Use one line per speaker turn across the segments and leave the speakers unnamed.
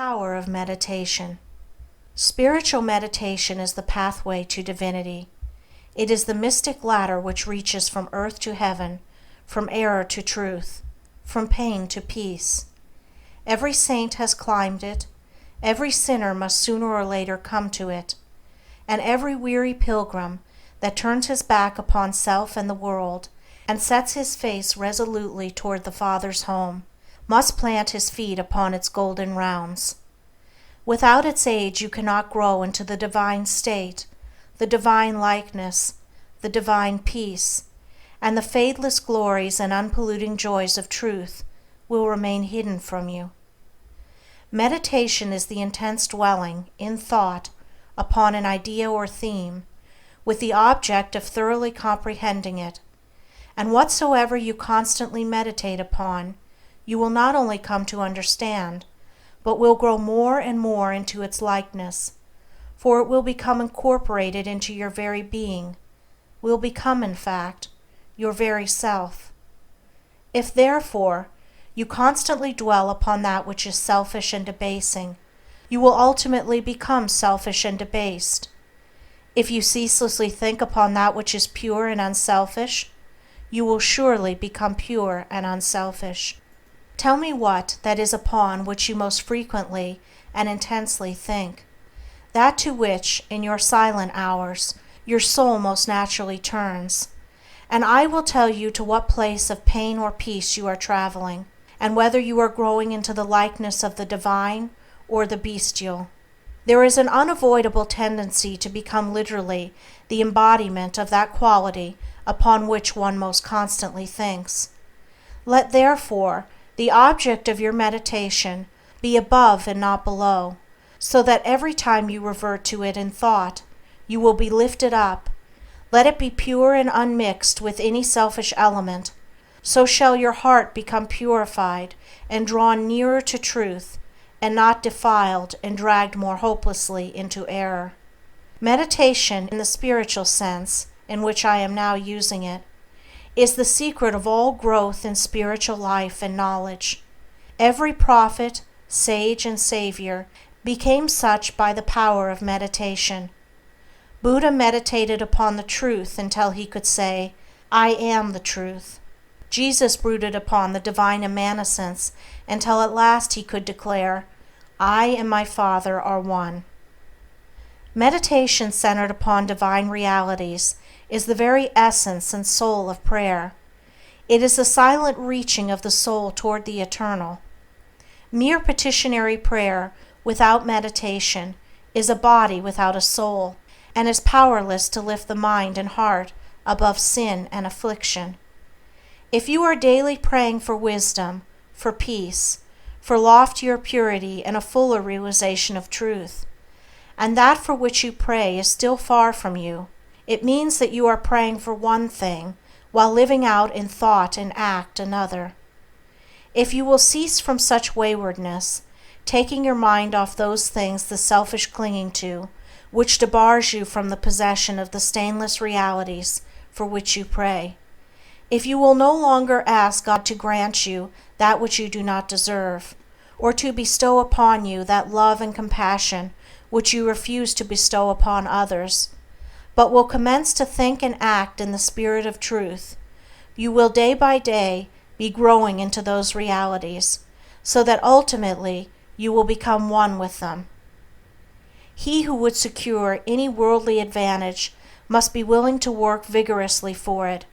power of meditation. Spiritual meditation is the pathway to divinity. It is the mystic ladder which reaches from earth to heaven, from error to truth, from pain to peace. Every saint has climbed it, every sinner must sooner or later come to it, and every weary pilgrim that turns his back upon self and the world, and sets his face resolutely toward the Father's home, must plant his feet upon its golden rounds. Without its aid you cannot grow into the divine state, the divine likeness, the divine peace, and the fadeless glories and unpolluting joys of truth will remain hidden from you. Meditation is the intense dwelling, in thought, upon an idea or theme, with the object of thoroughly comprehending it, and whatsoever you constantly meditate upon, you will not only come to understand, but will grow more and more into its likeness, for it will become incorporated into your very being, will become, in fact, your very self. If, therefore, you constantly dwell upon that which is selfish and debasing, you will ultimately become selfish and debased. If you ceaselessly think upon that which is pure and unselfish, you will surely become pure and unselfish. Tell me what that is upon which you most frequently and intensely think, that to which, in your silent hours, your soul most naturally turns, and I will tell you to what place of pain or peace you are traveling, and whether you are growing into the likeness of the divine or the bestial. There is an unavoidable tendency to become literally the embodiment of that quality upon which one most constantly thinks. Let, therefore, the object of your meditation be above and not below, so that every time you revert to it in thought, you will be lifted up. Let it be pure and unmixed with any selfish element, so shall your heart become purified and drawn nearer to truth, and not defiled and dragged more hopelessly into error. Meditation, in the spiritual sense in which I am now using it, is the secret of all growth in spiritual life and knowledge. Every prophet, sage, and savior became such by the power of meditation. Buddha meditated upon the truth until he could say, "I am the truth." Jesus brooded upon the divine immanence until at last he could declare, "I and my Father are one." Meditation centered upon divine realities is the very essence and soul of prayer. It is the silent reaching of the soul toward the eternal. Mere petitionary prayer without meditation is a body without a soul, and is powerless to lift the mind and heart above sin and affliction. If you are daily praying for wisdom, for peace, for loftier purity and a fuller realization of truth, and that for which you pray is still far from you, it means that you are praying for one thing while living out in thought and act another. If you will cease from such waywardness, taking your mind off those things the selfish clinging to, which debars you from the possession of the stainless realities for which you pray, if you will no longer ask God to grant you that which you do not deserve, or to bestow upon you that love and compassion which you refuse to bestow upon others, but will commence to think and act in the spirit of truth, you will day by day be growing into those realities, so that ultimately you will become one with them. He who would secure any worldly advantage must be willing to work vigorously for it,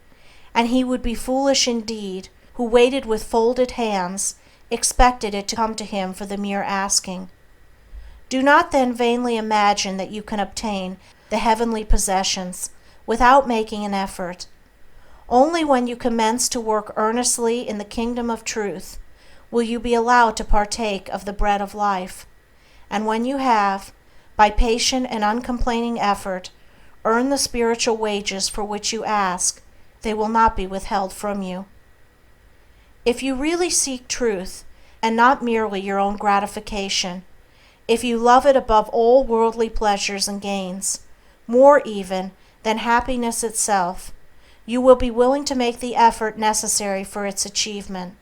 and he would be foolish indeed who waited with folded hands, expected it to come to him for the mere asking. Do not then vainly imagine that you can obtain the heavenly possessions without making an effort. Only when you commence to work earnestly in the kingdom of truth will you be allowed to partake of the bread of life, and when you have, by patient and uncomplaining effort, earned the spiritual wages for which you ask, they will not be withheld from you. If you really seek truth, and not merely your own gratification, if you love it above all worldly pleasures and gains, more even than happiness itself, you will be willing to make the effort necessary for its achievement.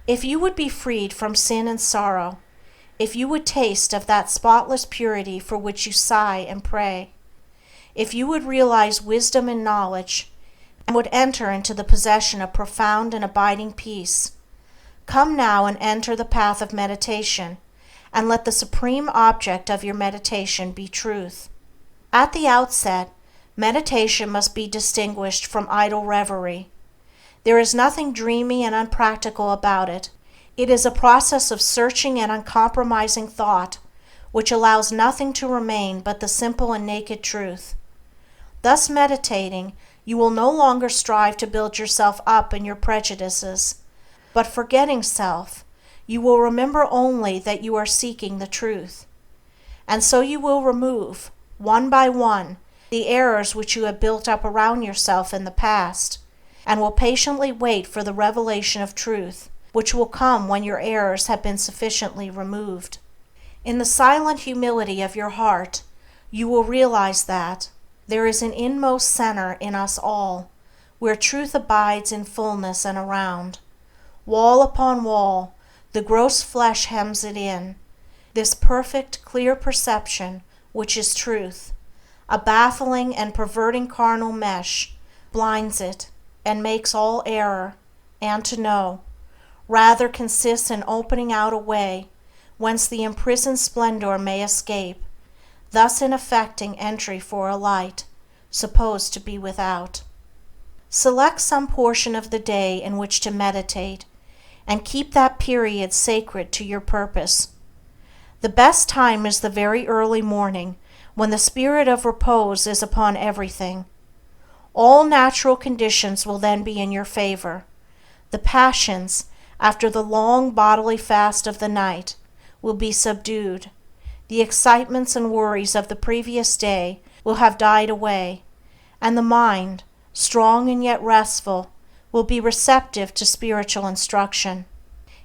If you would be freed from sin and sorrow, if you would taste of that spotless purity for which you sigh and pray, if you would realize wisdom and knowledge, and would enter into the possession of profound and abiding peace, come now and enter the path of meditation, and let the supreme object of your meditation be truth. At the outset, meditation must be distinguished from idle reverie. There is nothing dreamy and unpractical about it. It is a process of searching and uncompromising thought, which allows nothing to remain but the simple and naked truth. Thus meditating, you will no longer strive to build yourself up in your prejudices, but forgetting self, you will remember only that you are seeking the truth. And so you will remove, one by one, the errors which you have built up around yourself in the past, and will patiently wait for the revelation of truth, which will come when your errors have been sufficiently removed. In the silent humility of your heart, you will realize that there is an inmost center in us all, where truth abides in fullness and around. Wall upon wall, the gross flesh hems it in, this perfect, clear perception, which is truth. A baffling and perverting carnal mesh blinds it and makes all error, and to know, rather consists in opening out a way whence the imprisoned splendor may escape, thus in effecting entry for a light, supposed to be without. Select some portion of the day in which to meditate, and keep that period sacred to your purpose. The best time is the very early morning, when the spirit of repose is upon everything. All natural conditions will then be in your favor. The passions, after the long bodily fast of the night, will be subdued. The excitements and worries of the previous day will have died away, and the mind, strong and yet restful, will be receptive to spiritual instruction.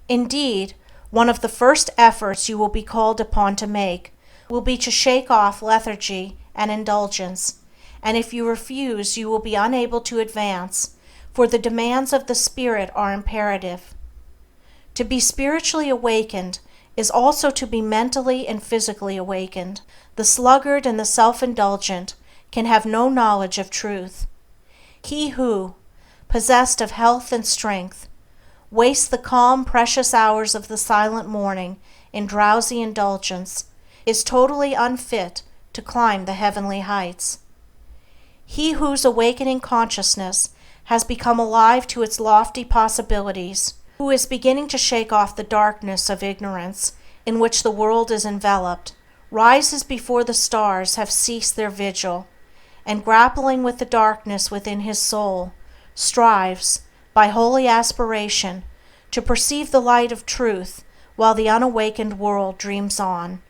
Indeed, one of the first efforts you will be called upon to make will be to shake off lethargy and indulgence, and if you refuse you will be unable to advance, for the demands of the spirit are imperative. To be spiritually awakened is also to be mentally and physically awakened. The sluggard and the self-indulgent can have no knowledge of truth. He who, possessed of health and strength, wastes the calm, precious hours of the silent morning in drowsy indulgence is totally unfit to climb the heavenly heights. He whose awakening consciousness has become alive to its lofty possibilities, who is beginning to shake off the darkness of ignorance in which the world is enveloped, rises before the stars have ceased their vigil, and grappling with the darkness within his soul, strives, by holy aspiration, to perceive the light of truth while the unawakened world dreams on.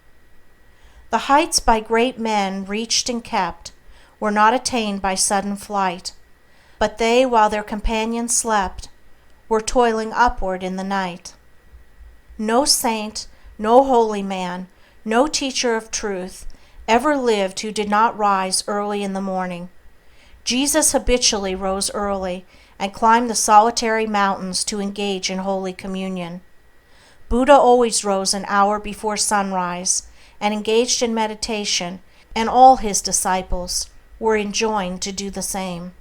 The heights by great men reached and kept were not attained by sudden flight, but they, while their companions slept, were toiling upward in the night. No saint, no holy man, no teacher of truth ever lived who did not rise early in the morning. Jesus habitually rose early and climbed the solitary mountains to engage in Holy Communion. Buddha always rose an hour before sunrise and engaged in meditation, and all his disciples were enjoined to do the same.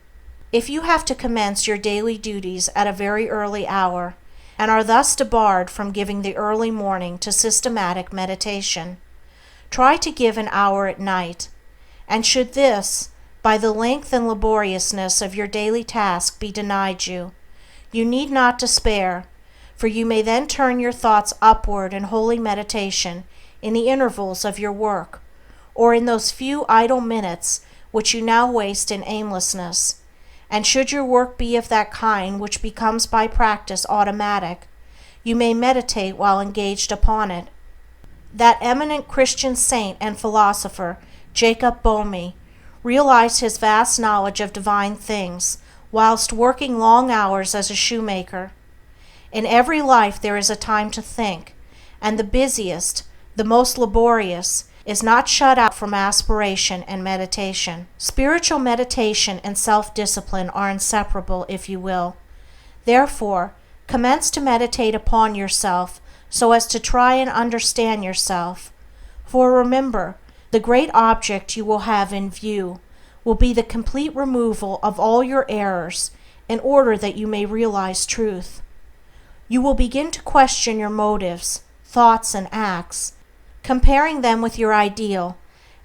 If you have to commence your daily duties at a very early hour, and are thus debarred from giving the early morning to systematic meditation, try to give an hour at night, and should this, by the length and laboriousness of your daily task, be denied you, you need not despair, for you may then turn your thoughts upward in holy meditation in the intervals of your work, or in those few idle minutes which you now waste in aimlessness. And should your work be of that kind which becomes by practice automatic, you may meditate while engaged upon it. That eminent Christian saint and philosopher, Jacob Boehme, realized his vast knowledge of divine things whilst working long hours as a shoemaker. In every life there is a time to think, and the busiest, the most laborious, is not shut out from aspiration and meditation. Spiritual meditation and self-discipline are inseparable, if you will. Therefore, commence to meditate upon yourself so as to try and understand yourself. For remember, the great object you will have in view will be the complete removal of all your errors in order that you may realize truth. You will begin to question your motives, thoughts, and acts, comparing them with your ideal,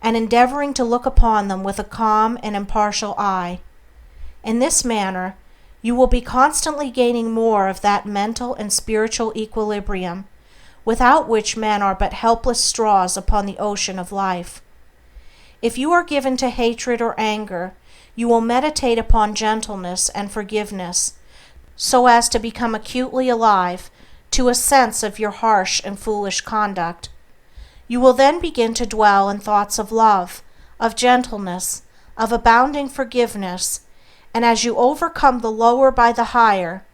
and endeavoring to look upon them with a calm and impartial eye. In this manner, you will be constantly gaining more of that mental and spiritual equilibrium without which men are but helpless straws upon the ocean of life. If you are given to hatred or anger, you will meditate upon gentleness and forgiveness, so as to become acutely alive to a sense of your harsh and foolish conduct. You will then begin to dwell in thoughts of love, of gentleness, of abounding forgiveness, and as you overcome the lower by the higher,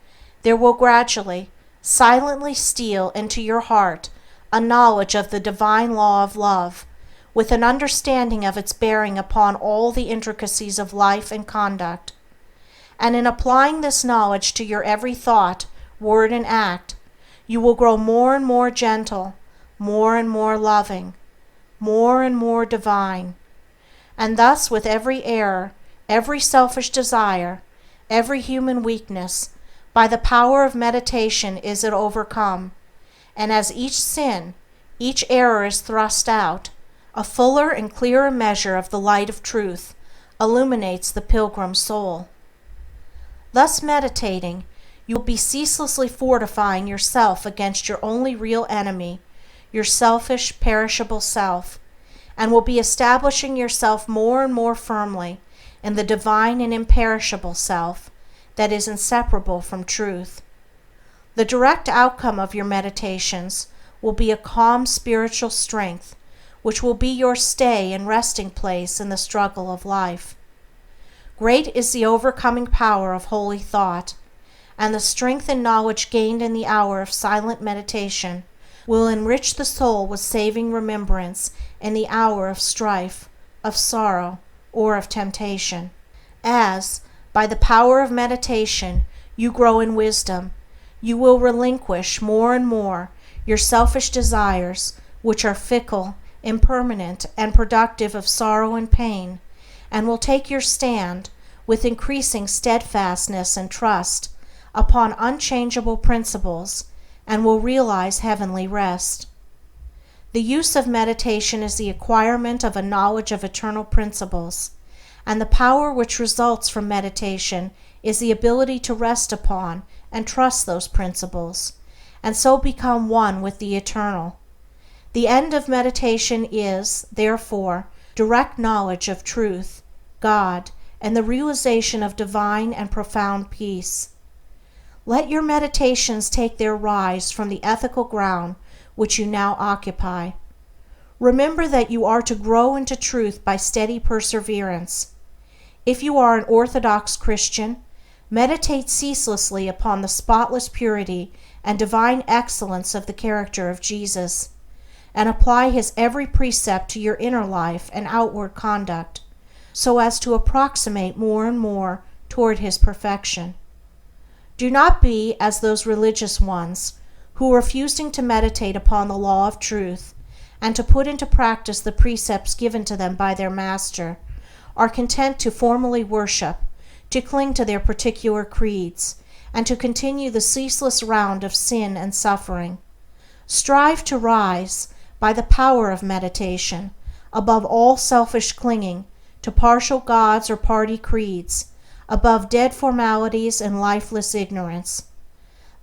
there will gradually, silently steal into your heart a knowledge of the divine law of love, with an understanding of its bearing upon all the intricacies of life and conduct. And in applying this knowledge to your every thought, word, and act, you will grow more and more gentle, more and more loving, more and more divine. And thus with every error, every selfish desire, every human weakness, by the power of meditation is it overcome, and as each sin, each error is thrust out, a fuller and clearer measure of the light of truth illuminates the pilgrim's soul. Thus meditating, you will be ceaselessly fortifying yourself against your only real enemy, your selfish, perishable self, and will be establishing yourself more and more firmly in the divine and imperishable self that is inseparable from truth. The direct outcome of your meditations will be a calm spiritual strength, which will be your stay and resting place in the struggle of life. Great is the overcoming power of holy thought, and the strength and knowledge gained in the hour of silent meditation will enrich the soul with saving remembrance in the hour of strife, of sorrow, or of temptation. As, by the power of meditation, you grow in wisdom, you will relinquish more and more your selfish desires, which are fickle, impermanent, and productive of sorrow and pain, and will take your stand, with increasing steadfastness and trust, upon unchangeable principles, and will realize heavenly rest. The use of meditation is the acquirement of a knowledge of eternal principles, and the power which results from meditation is the ability to rest upon and trust those principles, and so become one with the eternal. The end of meditation is, therefore, direct knowledge of truth, God, and the realization of divine and profound peace. Let your meditations take their rise from the ethical ground which you now occupy. Remember that you are to grow into truth by steady perseverance. If you are an orthodox Christian, meditate ceaselessly upon the spotless purity and divine excellence of the character of Jesus, and apply his every precept to your inner life and outward conduct, so as to approximate more and more toward his perfection. Do not be as those religious ones who, refusing to meditate upon the law of truth and to put into practice the precepts given to them by their master, are content to formally worship, to cling to their particular creeds, and to continue the ceaseless round of sin and suffering. Strive to rise, by the power of meditation, above all selfish clinging to partial gods or party creeds, above dead formalities and lifeless ignorance.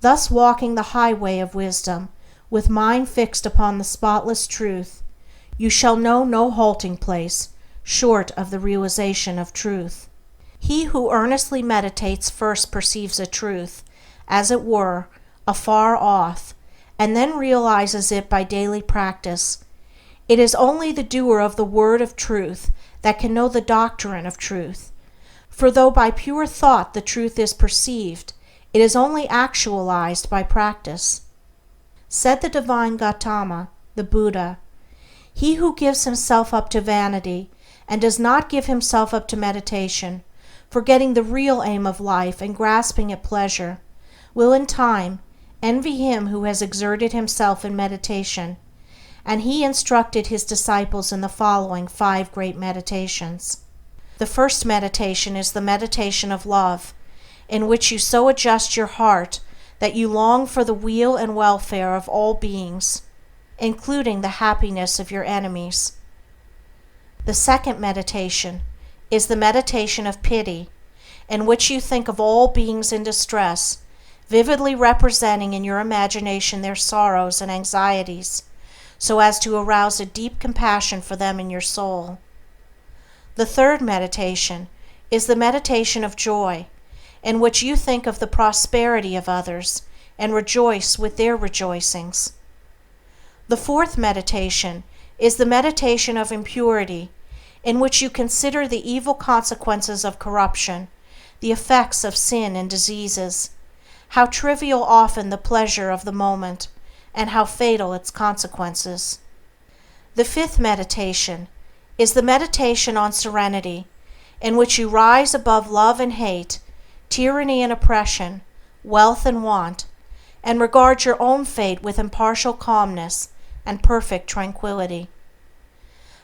Thus walking the highway of wisdom, with mind fixed upon the spotless truth, you shall know no halting place short of the realization of truth. He who earnestly meditates first perceives a truth, as it were, afar off, and then realizes it by daily practice. It is only the doer of the word of truth that can know the doctrine of truth, for though by pure thought the truth is perceived, it is only actualized by practice. Said the divine Gautama, the Buddha, "He who gives himself up to vanity and does not give himself up to meditation, forgetting the real aim of life and grasping at pleasure, will in time, Envy him who has exerted himself in meditation, and he instructed his disciples in the following 5 great meditations. The first meditation is the meditation of love, in which you so adjust your heart that you long for the weal and welfare of all beings, including the happiness of your enemies. The second meditation is the meditation of pity, in which you think of all beings in distress, vividly representing in your imagination their sorrows and anxieties, so as to arouse a deep compassion for them in your soul. The third meditation is the meditation of joy, in which you think of the prosperity of others and rejoice with their rejoicings. The fourth meditation is the meditation of impurity, in which you consider the evil consequences of corruption, the effects of sin and diseases, how trivial often the pleasure of the moment, and how fatal its consequences. The fifth meditation is the meditation on serenity, in which you rise above love and hate, tyranny and oppression, wealth and want, and regard your own fate with impartial calmness and perfect tranquility.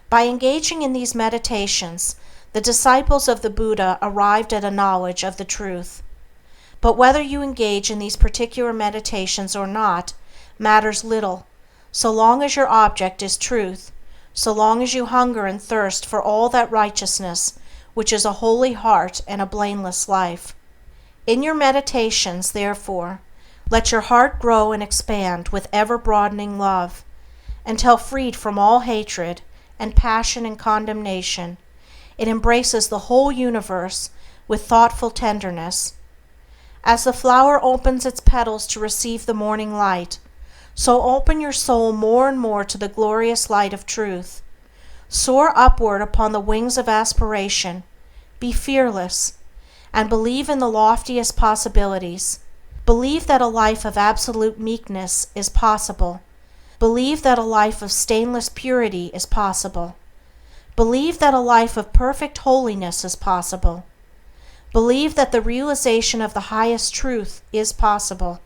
By engaging in these meditations, the disciples of the Buddha arrived at a knowledge of the truth. But whether you engage in these particular meditations or not matters little, so long as your object is truth, so long as you hunger and thirst for all that righteousness which is a holy heart and a blameless life. In your meditations, therefore, let your heart grow and expand with ever-broadening love, until freed from all hatred and passion and condemnation, it embraces the whole universe with thoughtful tenderness. As the flower opens its petals to receive the morning light, so open your soul more and more to the glorious light of truth. Soar upward upon the wings of aspiration, be fearless, and believe in the loftiest possibilities. Believe that a life of absolute meekness is possible. Believe that a life of stainless purity is possible. Believe that a life of perfect holiness is possible. Believe that the realization of the highest truth is possible.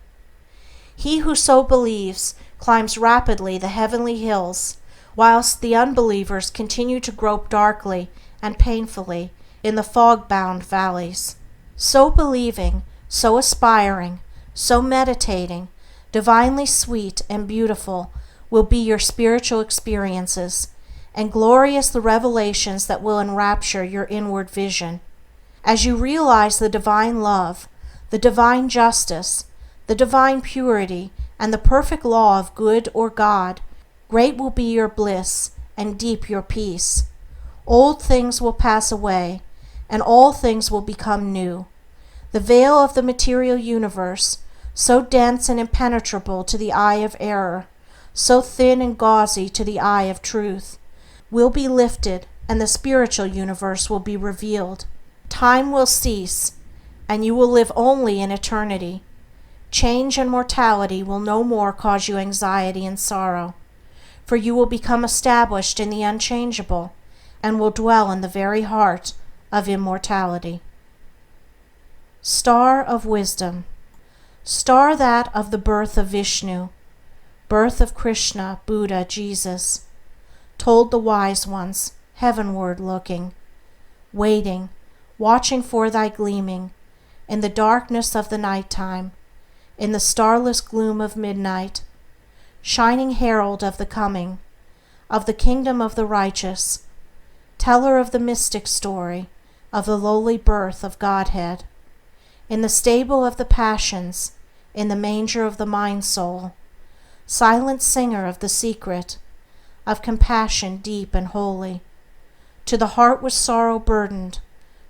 He who so believes climbs rapidly the heavenly hills, whilst the unbelievers continue to grope darkly and painfully in the fog-bound valleys. So believing, so aspiring, so meditating, divinely sweet and beautiful will be your spiritual experiences, and glorious the revelations that will enrapture your inward vision. As you realize the divine love, the divine justice, the divine purity, and the perfect law of good or God, great will be your bliss and deep your peace. Old things will pass away, and all things will become new. The veil of the material universe, so dense and impenetrable to the eye of error, so thin and gauzy to the eye of truth, will be lifted, and the spiritual universe will be revealed. Time will cease, and you will live only in eternity. Change and mortality will no more cause you anxiety and sorrow, for you will become established in the unchangeable, and will dwell in the very heart of immortality. Star of Wisdom. Star that of the birth of Vishnu, birth of Krishna, Buddha, Jesus, told the wise ones, heavenward looking, waiting, watching for thy gleaming, in the darkness of the night-time, in the starless gloom of midnight, shining herald of the coming, of the kingdom of the righteous, teller of the mystic story, of the lowly birth of Godhead, in the stable of the passions, in the manger of the mind-soul, silent singer of the secret, of compassion deep and holy, to the heart with sorrow burdened,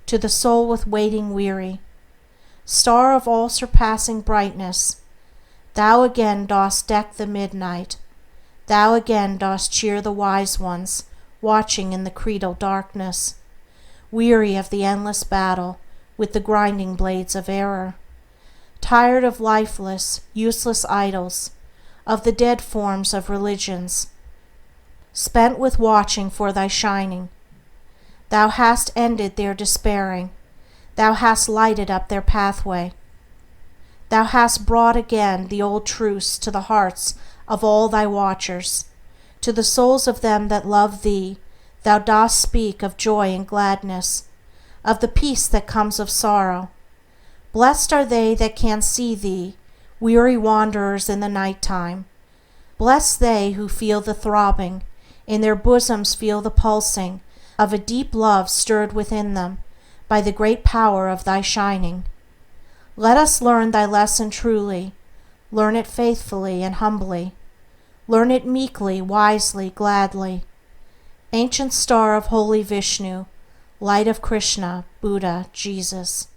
to the soul with waiting weary, star of all-surpassing brightness, thou again dost deck the midnight, thou again dost cheer the wise ones, watching in the creedal darkness, weary of the endless battle with the grinding blades of error, tired of lifeless, useless idols, of the dead forms of religions, spent with watching for thy shining. Thou hast ended their despairing, thou hast lighted up their pathway. Thou hast brought again the old truths to the hearts of all thy watchers. To the souls of them that love thee thou dost speak of joy and gladness, of the peace that comes of sorrow. Blessed are they that can see thee, weary wanderers in the night time. Blessed they who feel the throbbing, in their bosoms feel the pulsing of a deep love stirred within them by the great power of thy shining. Let us learn thy lesson truly, learn it faithfully and humbly, learn it meekly, wisely, gladly. Ancient star of holy Vishnu, light of Krishna, Buddha, Jesus.